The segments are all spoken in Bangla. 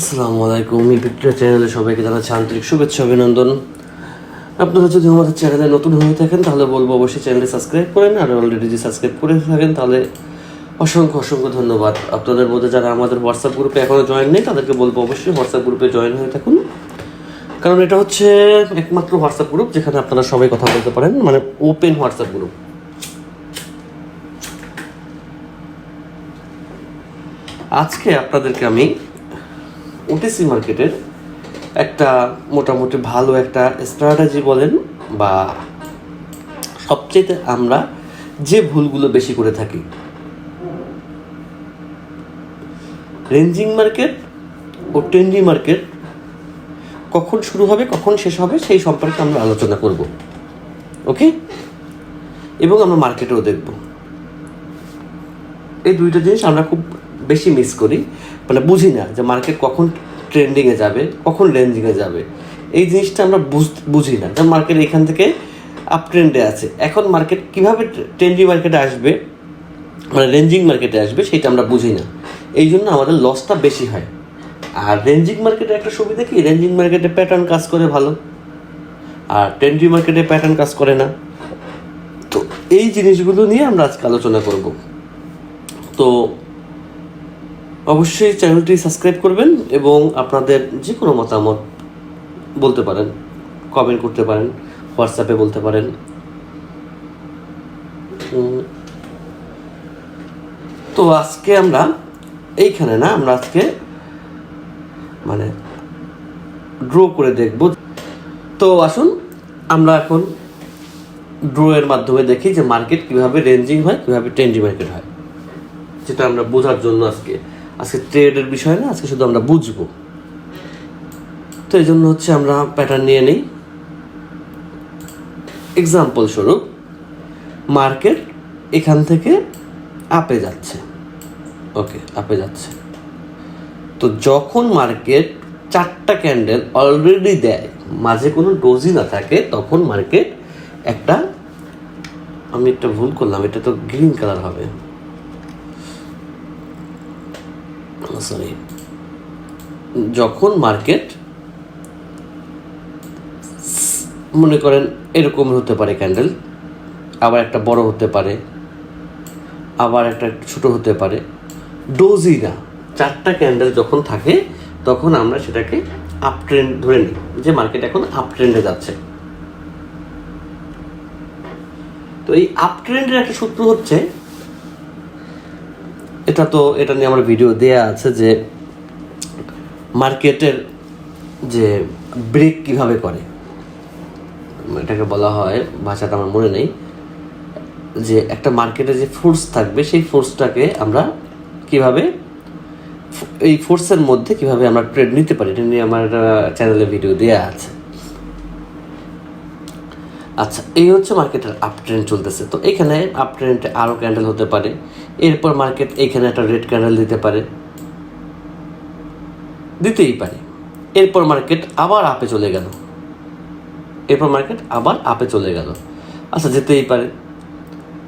আসসালামু আলাইকুম। ভিক্টোরিয়া চ্যানেলে সবাইকে জানাচ্ছি আন্তরিক শুভেচ্ছা অভিনন্দন। আপনারা যদি আমাদের চ্যানেলে নতুন হয়ে থাকেন তাহলে বলবো অবশ্যই চ্যানেলটি সাবস্ক্রাইব করেন, আর অলরেডি যদি সাবস্ক্রাইব করে থাকেন তাহলে অসংখ্য অসংখ্য ধন্যবাদ। আপনাদের মধ্যে যারা আমাদের হোয়াটসঅ্যাপ গ্রুপে এখনও জয়েন নেই তাদেরকে বলবো অবশ্যই হোয়াটসঅ্যাপ গ্রুপে জয়েন হয়ে থাকুন, কারণ এটা হচ্ছে একমাত্র হোয়াটসঅ্যাপ গ্রুপ যেখানে আপনারা সবাই কথা বলতে পারেন, মানে ওপেন হোয়াটসঅ্যাপ গ্রুপ। আজকে আপনাদেরকে আমি ওটিসি মার্কেটের একটা মোটামুটি ভালো একটা স্ট্র্যাটেজি বলেন বা সবচেয়ে আমরা যে ভুলগুলো বেশি করে থাকি, রেঞ্জিং মার্কেট ও ট্রেন্ডি মার্কেট কখন শুরু হবে কখন শেষ হবে সেই সম্পর্কে আমরা আলোচনা করব, ওকে? এবং আমরা মার্কেটেও দেখব। এই দুইটা জিনিস আমরা খুব বেশি মিস করি, মানে বুঝি না যে মার্কেট কখন ট্রেন্ডিংয়ে যাবে কখন রেঞ্জিংয়ে যাবে। এই জিনিসটা আমরা বুঝি না। যেমন মার্কেট এখান থেকে আপ ট্রেন্ডে আছে, এখন মার্কেট কীভাবে ট্রেন্ডিং মার্কেটে আসবে, মানে রেঞ্জিং মার্কেটে আসবে সেটা আমরা বুঝি না। এই জন্য আমাদের লসটা বেশি হয়। আর রেঞ্জিং মার্কেটে একটা সুবিধা কি, রেঞ্জিং মার্কেটে প্যাটার্ন কাজ করে ভালো, আর ট্রেন্ডিং মার্কেটে প্যাটার্ন কাজ করে না। তো এই জিনিসগুলো নিয়ে আমরা আজকে আলোচনা করব। তো অবশ্যই চ্যানেলটি সাবস্ক্রাইব করবেন এবং আপনাদের যে কোনো মতামত বলতে পারেন, কমেন্ট করতে পারেন, হোয়াটসঅ্যাপে বলতে পারেন। তো আজকে আমরা এইখানে না, আমরা আজকে মানে ড্র করে দেখব। তো আসুন আমরা এখন ড্রয়ের মাধ্যমে দেখি যে মার্কেট কীভাবে রেঞ্জিং হয়, কীভাবে ট্রেন্ডি মার্কেট হয়, যেটা আমরা বোঝার জন্য আজকে ট্রেডের বিষয় না, আজকে শুধু আমরা বুঝবো। তো এই জন্য হচ্ছে আমরা প্যাটার্ন নিয়ে নিই। এক্সাম্পল স্বরূপ মার্কেট এখান থেকে আপে যাচ্ছে, ওকে, আপে যাচ্ছে। তো যখন মার্কেট 4টা ক্যান্ডেল অলরেডি দেয়, মাঝে কোনো ডোজি না থাকে, তখন মার্কেট একটা, আমি একটা ভুল করলাম, এটা তো গ্রিন কালার হবে, সরি। যখন মার্কেট মনে করেন এরকম হতে পারে ক্যান্ডেল, আবার একটা বড় হতে পারে, আবার একটা ছোট হতে পারে, ডোজি না, 4টা ক্যান্ডেল যখন থাকে তখন আমরা সেটাকে আপ ট্রেন্ড ধরে নিই, যে মার্কেট এখন আপ ট্রেন্ডে যাচ্ছে। তো এই আপ ট্রেন্ডের একটা সূত্র হচ্ছে, এটা নিয়ে আমার ভিডিও দেয়া আছে, যে মার্কেটের যে ব্রেক কিভাবে করে, এটাকে বলা হয়, ভাষাটা আমার মনে নেই, যে একটা মার্কেটে যে ফোর্স থাকবে সেই ফোর্সটাকে আমরা কিভাবে, এই ফোর্সের মধ্যে কিভাবে আমরা ট্রেড নিতে পারি, এটা নিয়ে আমার চ্যানেলে ভিডিও দেওয়া আছে। আচ্ছা, এই হচ্ছে মার্কেটের আপ ট্রেন্ড চলতেছে। তো এখানে আপ ট্রেন্ডে আরও ক্যান্ডেল হতে পারে, এরপর মার্কেট এইখানে একটা রেড ক্যান্ডেল দিতেই পারে, এরপর মার্কেট আবার আপে চলে গেল, আচ্ছা, যেতেই পারে।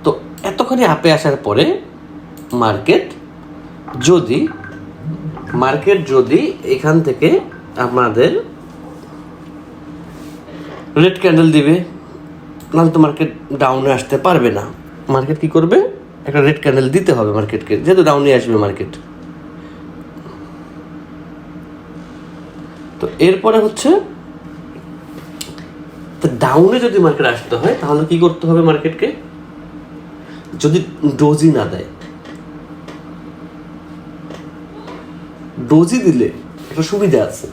তো এতখানি আপে আসার পরে মার্কেট যদি এখান থেকে আমাদের রেড ক্যান্ডেল দিবে, নাহলে তো মার্কেট ডাউনে আসতে পারবে না। মার্কেট কি করবে, একটা রেড ক্যান্ডেল দিতে হবে মার্কেটকে, যেহেতু ডাউনে আসবে মার্কেট। তো এরপরে হচ্ছে, তো ডাউনে যদি মার্কেট আসতে হয় তাহলে কি করতে হবে মার্কেটকে, যদি ডোজি না দেয়, ডোজি দিলে একটা সুবিধা আছে,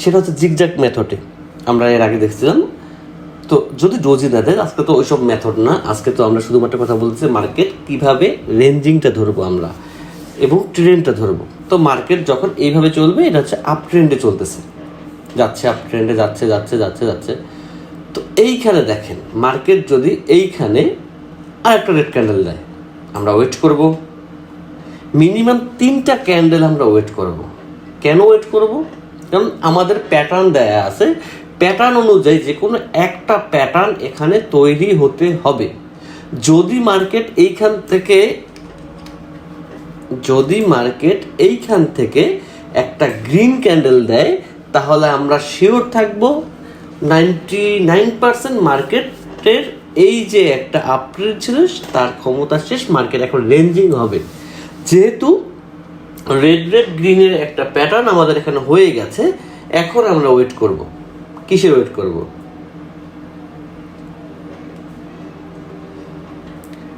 সেটা হচ্ছে জিগজ্যাগ মেথডে, আমরা এর আগে দেখছিলাম। তো যদি ডোজি না দেয়, আজকে তো ওইসব মেথড না, আজকে তো আমরা শুধুমাত্র কথা বলছি মার্কেট কিভাবে রেঞ্জিংটা ধরবো আমরা এবং ট্রেন্ডটা ধরবো। তো মার্কেট যখন এইভাবে চলবে, এটা হচ্ছে আপ ট্রেন্ডে চলতেছে, যাচ্ছে আপ ট্রেন্ডে, যাচ্ছে। তো এইখানে দেখেন, মার্কেট যদি এইখানে আর একটা রেড ক্যান্ডেল দেয়, আমরা ওয়েট করব, মিনিমাম 3টা ক্যান্ডেল আমরা ওয়েট করব। কেন ওয়েট করব? কারণ আমাদের প্যাটার্ন দেয়া আছে, প্যাটার্ন অনুযায়ী যে কোনো একটা প্যাটার্ন এখানে তৈরি হতে হবে। যদি মার্কেট এইখান থেকে যদি মার্কেট এইখান থেকে একটা গ্রিন ক্যান্ডেল দেয় তাহলে আমরা শিওর থাকবো 99% মার্কেটের এই যে একটা আপগ্রেড ছিল তার ক্ষমতা শেষ, মার্কেট এখন রেঞ্জিং হবে। যেহেতু রেড গ্রিনের একটা প্যাটার্ন আমাদের এখানে হয়ে গেছে, এখন আমরা ওয়েট করব। কিসের ওয়েট করব?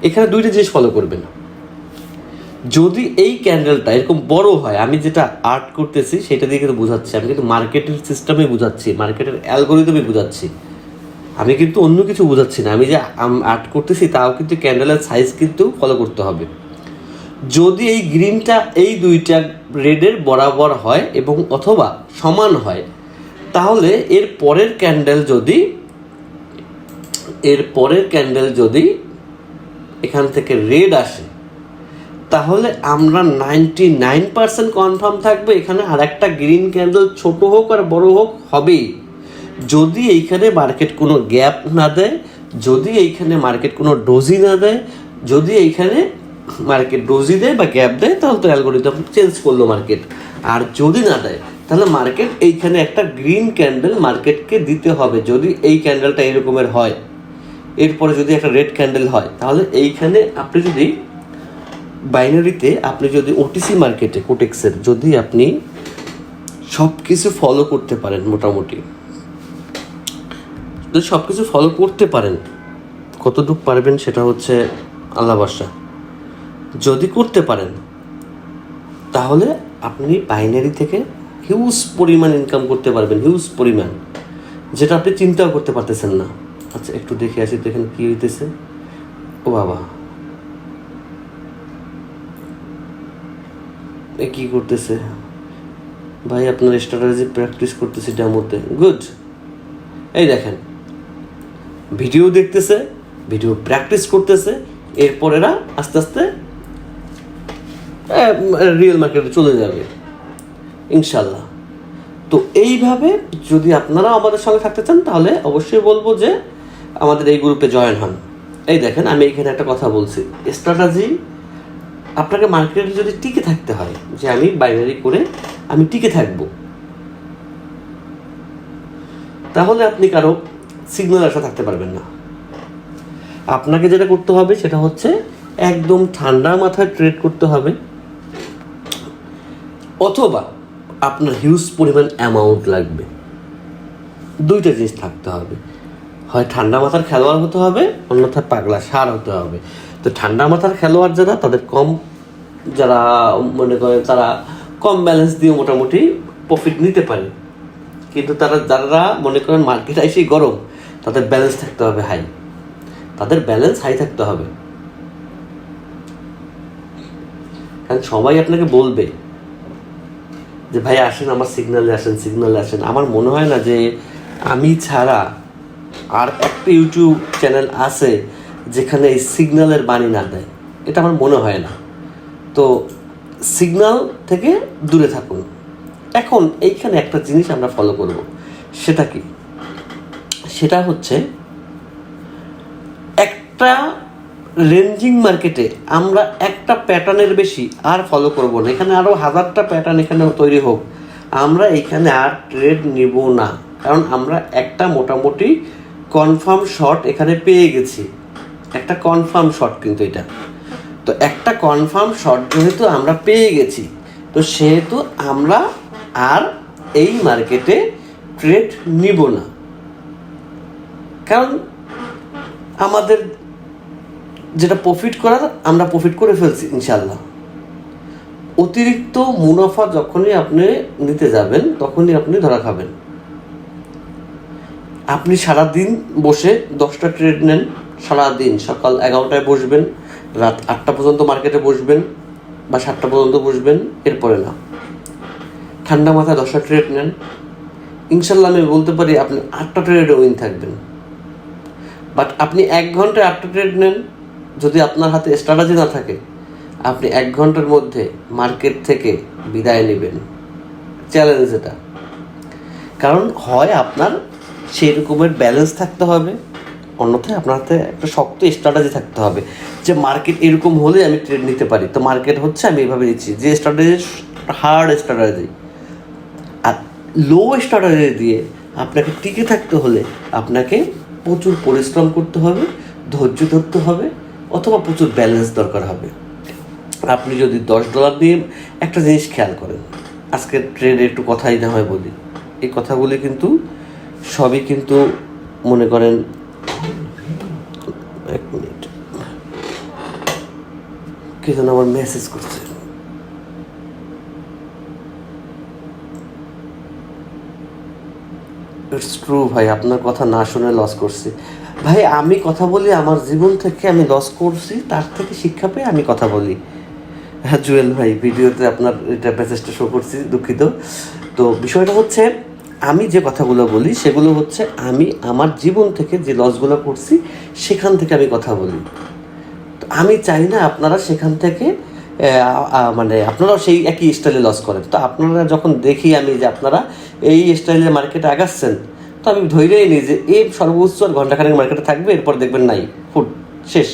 এখানে দুইটা জিনিস ফলো করবেন। যদি এই ক্যান্ডেলটা এরকম বড় হয়, আমি যেটা আর্ট করতেছি সেটা দিয়ে কিন্তু বোঝাচ্ছি, আমি কিন্তু মার্কেটের সিস্টেমে বোঝাচ্ছি, মার্কেটের অ্যালগোরিদমে বোঝাচ্ছি, আমি কিন্তু অন্য কিছু বোঝাচ্ছি না। আমি যে আর্ট করতেছি তাও কিন্তু ক্যান্ডেলের সাইজ কিন্তু ফলো করতে হবে। যদি এই গ্রিনটা এই দুইটা রেডের বরাবর হয় এবং অথবা সমান হয়, তাহলে এর পরের ক্যান্ডেল যদি এখান থেকে রেড আসে, তাহলে আমরা 99% কনফার্ম থাকবো এখানে আর একটা গ্রিন ক্যান্ডেল ছোট হোক আর বড় হোক হবেই। যদি এইখানে মার্কেট কোনো গ্যাপ না দেয়, যদি এইখানে মার্কেট কোনো ডোজি না দেয়, যদি এইখানে মার্কেট ডোজি দেয় বা গ্যাপ দেয়, তাহলে তো অ্যালগোরিদম চেঞ্জ করলো মার্কেট। আর যদি না দেয় তাহলে মার্কেট এইখানে একটা গ্রিন ক্যান্ডেল মার্কেটকে দিতে হবে। যদি এই ক্যান্ডেলটা এরকমের হয়, এরপরে যদি একটা রেড ক্যান্ডেল হয়, তাহলে এইখানে আপনি যদি বাইনারিতে আপনি যদি ওটিসি মার্কেটে কোটেক্সের যদি আপনি সব কিছু ফলো করতে পারেন, মোটামুটি যদি সব কিছু ফলো করতে পারেন, কতটুকু পারবেন সেটা হচ্ছে আল্লাহ ভরসা। যদি করতে পারেন তাহলে আপনি বাইনারি থেকে হিউজ পরিমাণ ইনকাম করতে পারবেন, হিউজ পরিমাণ, যেটা আপনি চিন্তাও করতে পারতেছেন না। আচ্ছা একটু দেখে আসি তো এখানে কী হইতেছে। ও বাবা, কি করতেছে ভাই? আপনার স্ট্র্যাটেজি প্র্যাকটিস করতেছে ডেমোতে, গুড। এই দেখেন, ভিডিও দেখতেছে, ভিডিও প্র্যাকটিস করতেছে, এরপর এরা আস্তে আস্তে রিয়েল মার্কেটে চলে যাবে ইনশাল্লাহ। তো এইভাবে যদি আপনারা আমাদের সঙ্গে থাকতে চান, তাহলে অবশ্যই বলবো যে আমাদের এই গ্রুপে জয়েন হন। এই দেখেন, আমি এখানে একটা কথা বলছি, স্ট্র্যাটেজি আপনাকে মার্কেটে যদি টিকে থাকতে হয়, যে আমি বাইনারি করে আমি টিকে থাকবো, তাহলে আপনি কারো সিগন্যাল আশা থাকতে পারবেন না। আপনাকে যেটা করতে হবে সেটা হচ্ছে একদম ঠান্ডা মাথায় ট্রেড করতে হবে, অথবা আপনার হিউজ পরিমাণ অ্যামাউন্ট লাগবে। দুইটা জিনিস থাকতে হবে, হয় ঠান্ডা মাথার খেলোয়াড় হতে হবে, অন্যথায় পাগলা সার হতে হবে। তো ঠান্ডা মাথার খেলোয়াড় যারা, তাদের যারা মনে করে তারা কম ব্যালেন্স দিয়ে মোটামুটি প্রফিট নিতে পারে, কিন্তু যারা মনে করেন মার্কেট এসেই গরম, তাদের ব্যালেন্স থাকতে হবে হাই, তাদের ব্যালেন্স হাই থাকতে হবে। কারণ সবাই আপনাকে বলবে যে ভাই আসেন আমার সিগন্যালে আসেন। আমার মনে হয় না যে আমি ছাড়া আর একটা ইউটিউব চ্যানেল আছে যেখানে এই সিগন্যালের বাণী না দেয়, এটা আমার মনে হয় না। তো সিগন্যাল থেকে দূরে থাকুন। এখন এইখানে একটা জিনিস আমরা ফলো করব, সেটা কি? সেটা হচ্ছে একটা রেঞ্জিং মার্কেটে আমরা একটা প্যাটার্নের বেশি আর ফলো করব না। এখানে আরও 1000টা প্যাটার্ন এখানে তৈরি হোক, আমরা এখানে আর ট্রেড নিব না। কারণ আমরা একটা মোটামুটি কনফার্ম শর্ট এখানে পেয়ে গেছি, একটা কনফার্ম শর্ট, কিন্তু এটা তো একটা কনফার্ম শর্ট যেহেতু আমরা পেয়ে গেছি, তো সেহেতু আমরা আর এই মার্কেটে ট্রেড নিব না। কারণ আমাদের যেটা প্রফিট করার, আমরা প্রফিট করে ফেলছি ইনশাল্লাহ। অতিরিক্ত মুনাফা যখনই আপনি নিতে যাবেন, তখনই আপনি ধরা খাবেন। আপনি সারাদিন বসে 10টা ট্রেড নেন, সারাদিন সকাল 11টায় বসবেন, রাত 8টা পর্যন্ত মার্কেটে বসবেন বা 7টা পর্যন্ত বসবেন, এরপরে না। ঠান্ডা মাথায় 10টা ট্রেড নেন, ইনশাল্লাহ আমি বলতে পারি আপনি 8টা ট্রেডে উইন থাকবেন। বাট আপনি 1 ঘন্টায় 8টা ট্রেড নেন, যদি আপনার হাতে স্ট্র্যাটেজি না থাকে, আপনি 1 ঘন্টার মধ্যে মার্কেট থেকে বিদায় নেবেন। চ্যালেঞ্জ এটা। কারণ হয় আপনার সেই রকমের ব্যালেন্স থাকতে হবে, অন্যথায় আপনার হাতে একটা শক্ত স্ট্র্যাটেজি থাকতে হবে যে মার্কেট এরকম হলে আমি ট্রেড নিতে পারি, তো মার্কেট হচ্ছে আমি এইভাবে নিচ্ছি, যে স্ট্র্যাটেজি হার্ড স্ট্র্যাটেজি। আর লো স্ট্র্যাটেজি দিয়ে আপনাকে টিকে থাকতে হলে আপনাকে প্রচুর পরিশ্রম করতে হবে, ধৈর্য ধরতে হবে, অথবা প্রচুর ব্যালেন্স দরকার হবে। আপনি যদি $10 দিয়ে একটা জিনিস খেয়াল করেন, আজকে ট্রেডে একটু কথাই না হয় বলি, এই কথাগুলি কিন্তু সবই কিন্তু মনে করেন, এক মিনিট, কে যেন আমার মেসেজ করছে, ইটস ট্রু ভাই, আপনার কথা না শুনে লস করছি ভাই। আমি কথা বলি আমার জীবন থেকে, আমি লস করছি তার থেকে শিক্ষা পেয়ে আমি কথা বলি। হ্যাঁ জুয়েল ভাই, ভিডিওতে আপনার এটা মেসেজটা শো করছি, দুঃখিত। তো বিষয়টা হচ্ছে, আমি যে কথাগুলো বলি সেগুলো হচ্ছে আমি আমার জীবন থেকে যে লসগুলো করছি সেখান থেকে আমি কথা বলি। তো আমি চাই না আপনারা সেখান থেকে মানে আপনারাও সেই একই স্টাইলে লস করেন। তো আপনারা যখন দেখি আমি যে আপনারা এই স্টাইলে মার্কেটে আগাচ্ছেন, তো আমি ধৈর্যই নিই যে এই সর্বোচ্চ ঘন্টাখানেক মার্কেটে থাকবে, এরপর দেখবেন নাই, ফুট শেষ।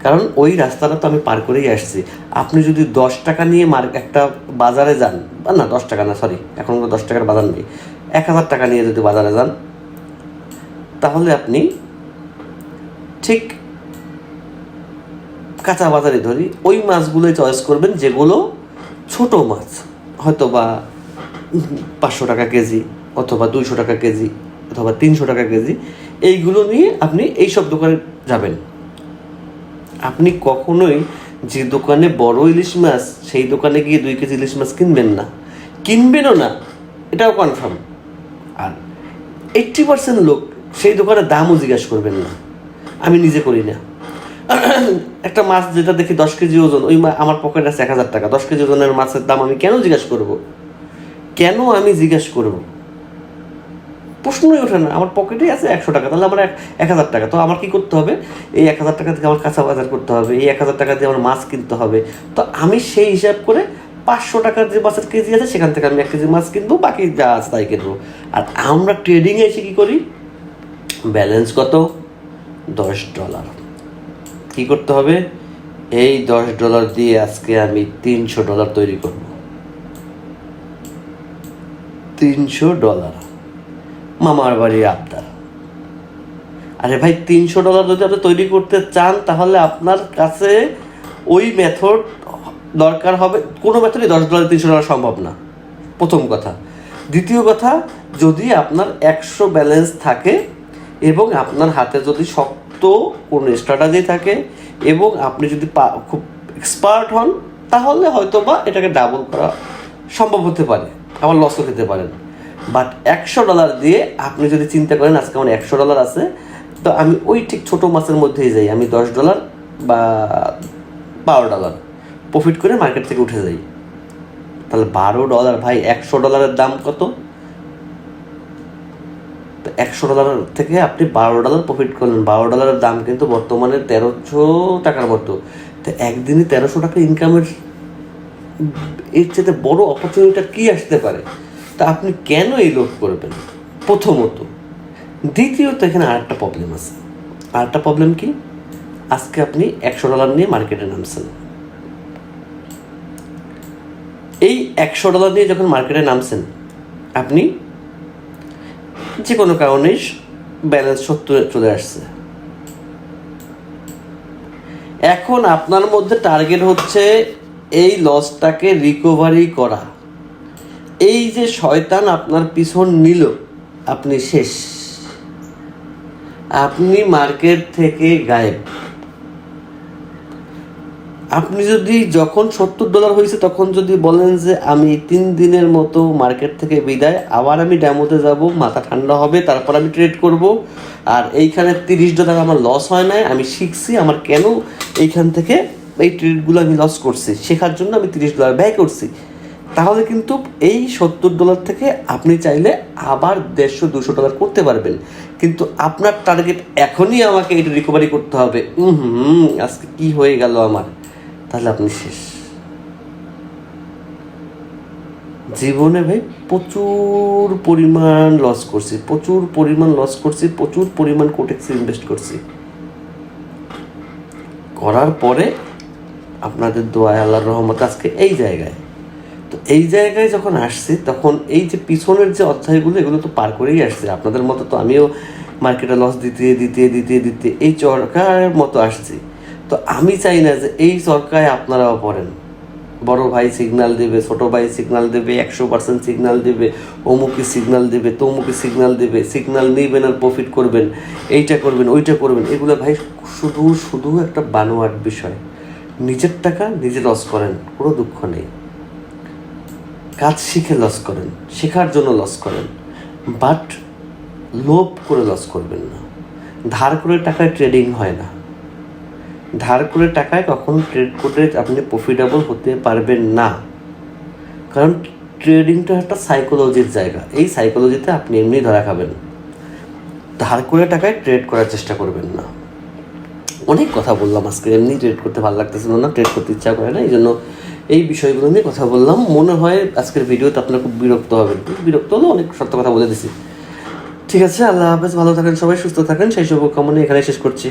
কারণ ওই রাস্তাটা তো আমি পার করেই আসছি। আপনি যদি 10 টাকা নিয়ে একটা বাজারে যান, বা না 10 টাকা না, সরি, এখন তো 10 টাকার বাজার নেই, 1000 টাকা নিয়ে যদি বাজারে যান, তাহলে আপনি ঠিক কাঁচা বাজারে ধরি ওই মাছগুলোই চয়েস করবেন যেগুলো ছোট মাছ, হয়তো বা 500 টাকা কেজি, অথবা 200 টাকা কেজি, অথবা 300 টাকা কেজি, এইগুলো নিয়ে আপনি এইসব দোকানে যাবেন। আপনি কখনোই যে দোকানে বড় ইলিশ মাছ সেই দোকানে গিয়ে 2 কেজি ইলিশ মাছ কিনবেন না, কিনবেনও না, এটাও কনফার্ম। আর 80% লোক সেই দোকানের দামও জিজ্ঞাসা করবেন না, আমি নিজে করি না। একটা মাছ যেটা দেখি 10 কেজি ওজন, ওই আমার পকেটে আছে 1000 টাকা, 10 কেজি ওজনের মাছের দাম আমি কেন জিজ্ঞাসা করব? কেন আমি জিজ্ঞাসা করব? প্রশ্নই ওঠে না। আমার পকেটেই আছে 100 টাকা, তাহলে আমার 1000 টাকা, তো আমার কী করতে হবে? এই 1000 টাকা থেকে আমার কাঁচা বাজার করতে হবে, এই 1000 টাকা দিয়ে আমার মাছ কিনতে হবে। তো আমি সেই হিসাব করে 500 টাকার যে মাছের কেজি আছে সেখান থেকে আমি 1 কেজি মাছ কিনবো, বাকি যা আছে তাই কিনবো। আর আমরা ট্রেডিংয়ে এসে কী করি? ব্যালেন্স কত? $10। কী করতে হবে? এই $10 দিয়ে আজকে আমি $300 তৈরি করব। $300 মামার বাড়ির আবদার। আরে ভাই, $300 যদি আপনি তৈরি করতে চান, তাহলে আপনার কাছে ওই মেথড দরকার হবে। কোনো মেথডই $10 $300 সম্ভব না, প্রথম কথা। দ্বিতীয় কথা, যদি আপনার 100 ব্যালেন্স থাকে এবং আপনার হাতে যদি শক্ত কোনো স্ট্র্যাটেজি থাকে এবং আপনি যদি খুব এক্সপার্ট হন, তাহলে হয়তো বা এটাকে ডাবল করা সম্ভব হতে পারে, আবার লসও খেতে পারেন। বাট $100 দিয়ে আপনি যদি চিন্তা করেন আজকে আমার $100 আছে, তো আমি ওই ঠিক ছোটো মাছের মধ্যেই যাই, আমি $10 বা $12 প্রফিট করে মার্কেট থেকে উঠে যাই, তাহলে $12 ভাই, $100 দাম কত? তো $100 থেকে আপনি $12 প্রফিট করলেন। $12 দাম কিন্তু বর্তমানে 1300 টাকার মতো। তো একদিনে 1300 টাকা ইনকামের এর চেয়ে বড় অপরচুনিটি কী আসতে পারে? তা আপনি কেন এই লোভ করবেন? প্রথমত। দ্বিতীয়ত, এখানে আরেকটা প্রবলেম আছে। আরেকটা প্রবলেম কি? আজকে আপনি $100 নিয়ে মার্কেটে নামছেন। এই $100 নিয়ে যখন মার্কেটে নামছেন, আপনি যে কোনো কারণেই ব্যালেন্স 70 চলে আসছে। এখন আপনার মধ্যে টার্গেট হচ্ছে এই লসটাকে রিকভারি করা। এই যে শয়তান আপনার পিছন নিল, আপনি শেষ, আপনি মার্কেট থেকে গায়েব। আপনি যদি যখন $70 হয়েছে তখন যদি বলেন যে আমি 3 দিনের মতো মার্কেট থেকে বিদায়, আবার আমি ড্যামোতে যাব, মাথা ঠান্ডা হবে, তারপর আমি ট্রেড করব, আর এইখানে $30 আমার লস হয় না, আমি শিখছি আমার কেন এইখান থেকে এই ট্রেডগুলো আমি লস করছি, শেখার জন্য আমি $30 ব্যয় করছি, তাহলে কিন্তু এই $70 থেকে আপনি চাইলে আবার $150-200 করতে পারবেন। কিন্তু আপনার টার্গেট এখনই আমাকে এটা রিকভারি করতে হবে, আজকে কি হয়ে গেল আমার, তাহলে আপনি শেষ। জীবনে ভাই প্রচুর পরিমাণ লস করছি, প্রচুর পরিমাণ কোটেক্সে ইনভেস্ট করছি। করার পরে আপনাদের দোয়ায় আল্লাহর রহমত আজকে এই জায়গায়। তো এই জায়গায় যখন আসছি তখন এই যে পিছনের যে অধ্যায়গুলো এগুলো তো পার করেই আসছে। আপনাদের মতো তো আমিও মার্কেটে লস দিতে এই চরকার মতো আসছি। তো আমি চাই না যে এই চরকায় আপনারাও পড়েন। বড় ভাই সিগন্যাল দেবে, ছোট ভাই সিগন্যাল দেবে, 100% সিগন্যাল দেবে, অমুকে সিগন্যাল দেবে, তমুকে সিগন্যাল দেবে, সিগন্যাল নেবেন আর প্রফিট করবেন, এইটা করবেন ওইটা করবেন, এগুলো ভাই শুধু একটা বানোয়াট বিষয়। নিজের টাকা নিজে লস করেন, কোনো দুঃখ নেই। কাজ শিখে লস করেন, শেখার জন্য লস করেন, বাট লোভ করে লস করবেন না। ধার করে টাকায় ট্রেডিং হয় না। ধার করে টাকায় কখনো ট্রেড করে আপনি প্রফিটেবল হতে পারবেন না, কারণ ট্রেডিংটা একটা সাইকোলজির জায়গা। এই সাইকোলজিতে আপনি এমনি ধরা খাবেন। ধার করে টাকায় ট্রেড করার চেষ্টা করবেন না। অনেক কথা বললাম আজকে, এমনি ট্রেড করতে ভালো লাগতেছিল না, ট্রেড করতে ইচ্ছা করে না, এই জন্য এই বিষয়গুলো নিয়ে কথা বললাম। মনে হয় আজকের ভিডিওতে আপনারা খুব বিরক্ত হবেন, বিরক্ত হলে অনেক সত্য কথা বলে দিছি। ঠিক আছে, আল্লাহ হাফেজ, ভালো থাকেন সবাই, সুস্থ থাকেন, সেই শুভকামনা এখানে শেষ করছি।